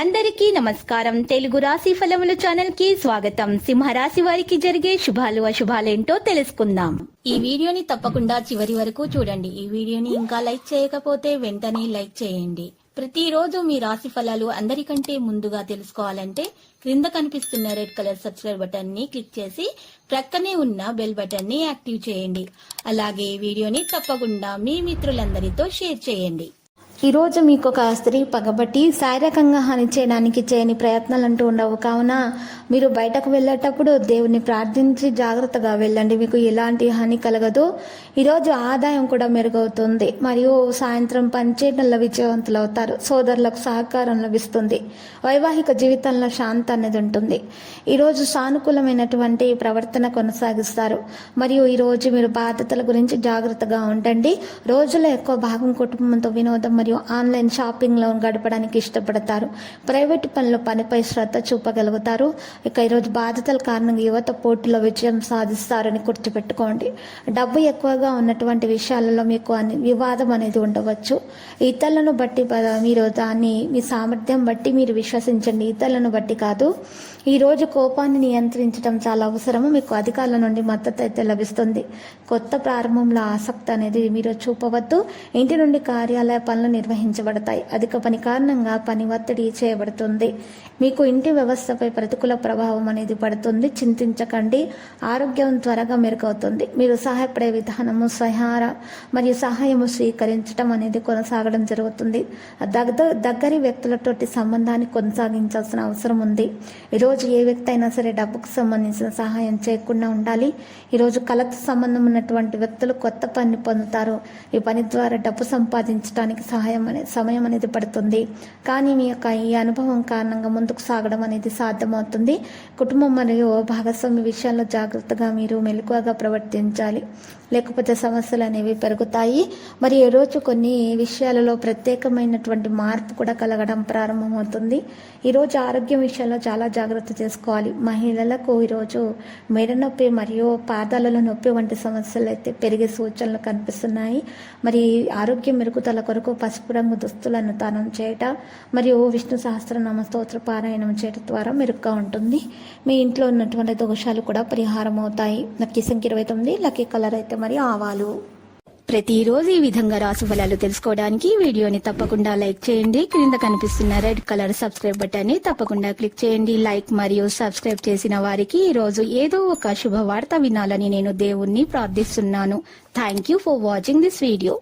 అందరికీ నమస్కారం. తెలుగు రాశి ఫలముల ఛానల్ కి స్వాగతం. సింహరాశి వారికి జరిగే శుభాలు అశుభాలేంటో తెలుసుకుందాం. ఈ వీడియోని తప్పకుండా చివరి వరకు చూడండి. ఈ వీడియోని ఇంకా లైక్ చేయకపోతే వెంటనే లైక్ చేయండి. ప్రతిరోజు మీ రాశి ఫలాలు అందరికంటే ముందుగా తెలుసుకోవాలంటే క్రింద కనిపిస్తున్న రెడ్ కలర్ సబ్స్క్రైబ్ బటన్ ని క్లిక్ చేసి ప్రక్కనే ఉన్న బెల్ బటన్ ని యాక్టివ్ చేయండి. అలాగే ఈ వీడియోని తప్పకుండా మీ మిత్రులందరితో షేర్ చేయండి. ఈరోజు మీకు ఒక స్త్రీ పగబట్టి శారీరకంగా హాని చేయడానికి చేయని ప్రయత్నాలు అంటూ ఉండవు. కావున మీరు బయటకు వెళ్ళేటప్పుడు దేవుని ప్రార్థించి జాగ్రత్తగా వెళ్ళండి. మీకు ఎలాంటి హాని కలగదు. ఈరోజు ఆదాయం కూడా మెరుగవుతుంది. మరియు సాయంత్రం పనిచేయడంలో విజయవంతులు అవుతారు. సోదరులకు సహకారం లభిస్తుంది. వైవాహిక జీవితంలో శాంతి అనేది ఉంటుంది. ఈరోజు సానుకూలమైనటువంటి ప్రవర్తన కొనసాగిస్తారు. మరియు ఈరోజు మీరు బాధ్యతల గురించి జాగ్రత్తగా ఉండండి. రోజులో ఎక్కువ భాగం కుటుంబంతో వినోదం మరియు ఆన్లైన్ షాపింగ్ లో గడపడానికి ఇష్టపడతారు. ప్రైవేట్ పనిపై శ్రద్ధ చూపగలుగుతారు. ఇక ఈరోజు బాధ్యతల కారణంగా యువత పోటీలో విజయం సాధిస్తారని గుర్తుపెట్టుకోండి. డబ్బు ఎక్కువగా ఉన్నటువంటి విషయాలలో మీకు వివాదం అనేది ఉండవచ్చు. ఇతరులను బట్టి మీరు దాన్ని మీ సామర్థ్యం బట్టి మీరు విశ్వసించండి, ఇతరులను బట్టి కాదు. ఈ రోజు కోపాన్ని నియంత్రించడం చాలా అవసరము. మీకు అధికారుల నుండి మద్దతు అయితే లభిస్తుంది. కొత్త ప్రారంభంలో ఆసక్తి అనేది మీరు చూపవద్దు. ఇంటి నుండి కార్యాలయ పనులు నిర్వహించబడతాయి. అధిక పని కారణంగా పని ఒత్తిడి చేయబడుతుంది. మీకు ఇంటి వ్యవస్థపై ప్రతికూల ప్రభావం అనేది పడుతుంది. చింతించకండి. ఆరోగ్యం త్వరగా మెరుగవుతుంది. మీరు సహాయపడే విధానము మరియు సహాయము స్వీకరించడం అనేది కొనసాగడం జరుగుతుంది. దగ్గరి వ్యక్తులతోటి సంబంధాన్ని కొనసాగించాల్సిన అవసరం ఉంది. ఈరోజు ఏ వ్యక్తి అయినా సరే డబ్బుకు సంబంధించిన సహాయం చేయకుండా ఉండాలి. ఈరోజు కళతో సంబంధం ఉన్నటువంటి వ్యక్తులు కొత్త పని పొందుతారు. ఈ పని ద్వారా డబ్బు సంపాదించడానికి సమయం అనేది పడుతుంది. కానీ మీ యొక్క ఈ అనుభవం కారణంగా ముందుకు సాగడం అనేది సాధ్యమవుతుంది. కుటుంబం మరియు భాగస్వామి విషయాల్లో జాగ్రత్తగా మీరు మెలకువగా ప్రవర్తించాలి, లేకపోతే సమస్యలు అనేవి పెరుగుతాయి. మరి ఈ రోజు కొన్ని విషయాలలో ప్రత్యేకమైనటువంటి మార్పు కూడా కలగడం ప్రారంభమవుతుంది. ఈరోజు ఆరోగ్యం విషయంలో చాలా జాగ్రత్త చేసుకోవాలి. మహిళలకు ఈరోజు మెడ నొప్పి మరియు పాదాలలో నొప్పి వంటి సమస్యలు అయితే పెరిగే సూచనలు కనిపిస్తున్నాయి. మరి ఆరోగ్యం మెరుగుదల కొరకు పసుపు రంగు దుస్తులను దానం చేయట మరియు విష్ణు సహస్రనామ స్తోత్ర పారాయణం చేయడం ద్వారా మెరుగ్గా ఉంటుంది. మీ ఇంట్లో ఉన్నటువంటి దోషాలు కూడా పరిహారం అవుతాయి. లక్కీ సంఖ్య 29, లక్కీ కలర్ అయితే మరి ఆవాలు. ప్రతిరోజు ఈ విధంగా రాశి ఫలాలు తెలుసుకోవడానికి వీడియోని తప్పకుండా లైక్ చేయండి. క్రింద కనిపిస్తున్న రెడ్ కలర్ సబ్స్క్రైబ్ బటన్ ని తప్పకుండా క్లిక్ చేయండి. లైక్ మరియు సబ్స్క్రైబ్ చేసిన వారికి ఈ రోజు ఏదో ఒక శుభవార్త వినాలని నేను దేవుణ్ణి ప్రార్థిస్తున్నాను. Thank you for watching this video.